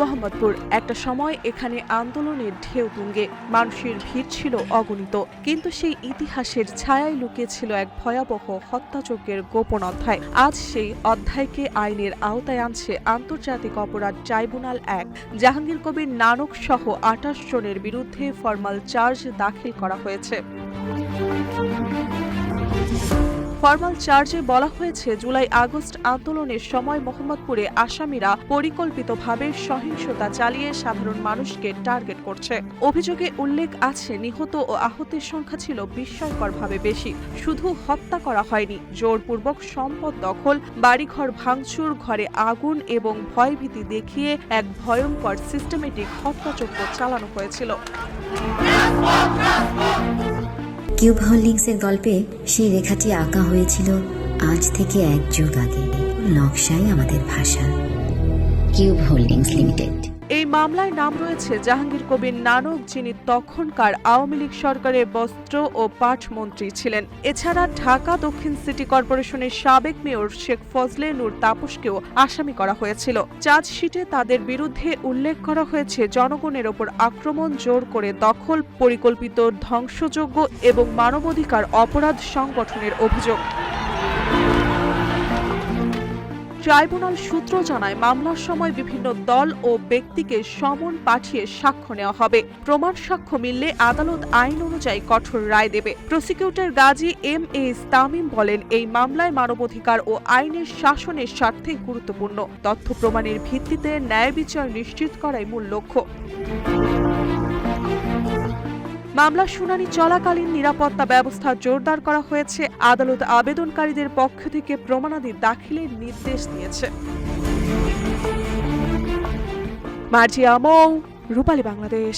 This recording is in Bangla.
মোহাম্মদপুর একটা সময় এখানে আন্দোলনের ঢেউ তুঙ্গে, মানুষের ভিড় ছিল অগণিত, কিন্তু সেই ইতিহাসের ছায়ায় লুকিয়ে ছিল এক ভয়াবহ হত্যাযজ্ঞের গোপন অধ্যায়। আজ সেই অধ্যায়কে আইনের আওতায় আনছে আন্তর্জাতিক অপরাধ ট্রাইব্যুনাল ১। জাহাঙ্গীর কবির নানক সহ ২৮ জনের বিরুদ্ধে ফরমাল চার্জ দাখিল করা হয়েছে। ফরমাল চার্জে বলা হয়েছে, জুলাই আগস্ট আন্দোলনের সময় মোহাম্মদপুরে আসামিরা পরিকল্পিতভাবে সহিংসতা চালিয়ে সাধারণ মানুষকে টার্গেট করছে। অভিযোগে উল্লেখ আছে, নিহত ও আহতের সংখ্যা ছিল বিস্ময়করভাবে বেশি। শুধু হত্যা করা হয়নি, জোরপূর্বক সম্পদ দখল, বাড়িঘর ভাঙচুর, ঘরে আগুন এবং ভয়ভীতি দেখিয়ে এক ভয়ঙ্কর সিস্টেমেটিক হত্যাযজ্ঞ চালানো হয়েছিল। কিউব হোল্ডিংসের গল্পে সেই রেখাটি আঁকা হয়েছিল আজ থেকে ১ যুগ আগে। নকশাই আমাদের ভাষা। Cube holdings limited. এই মামলায় নাম রয়েছে জাহাঙ্গীর কবির নানক, যিনি তখনকার আওয়ামী লীগ সরকারের বস্ত্র ও পাট মন্ত্রী ছিলেন। এছাড়া ঢাকা দক্ষিণ সিটি কর্পোরেশনের সাবেক মেয়র শেখ ফজলে নূর তাপসকেও আসামি করা হয়েছিল। চার্জশিটে তাদের বিরুদ্ধে উল্লেখ করা হয়েছে জনগণের ওপর আক্রমণ, জোর করে দখল, পরিকল্পিত ধ্বংসযজ্ঞ এবং মানবাধিকার অপরাধ সংগঠনের অভিযোগ। ট্রাইব্যুনাল সূত্র জানায়, মামলার সময় বিভিন্ন দল ও ব্যক্তিকে সমন পাঠিয়ে সাক্ষ্য নেওয়া হবে। প্রমাণ সাক্ষ্য মিললে আদালত আইন অনুযায়ী কঠোর রায় দেবে। Prosecutor Gazi M.A. তামিম বলেন, এই মামলায় মানবাধিকার ও আইনের শাসনের স্বার্থে গুরুত্বপূর্ণ। তথ্য প্রমাণের ভিত্তিতে ন্যায় বিচার নিশ্চিত করাই মূল লক্ষ্য। মামলার শুনানি চলাকালীন নিরাপত্তা ব্যবস্থা জোরদার করা হয়েছে। আদালত আবেদনকারীদের পক্ষ থেকে প্রমাণাদি দাখিলের নির্দেশ দিয়েছে। মার্জিয়া মৌ, রূপালী বাংলাদেশ।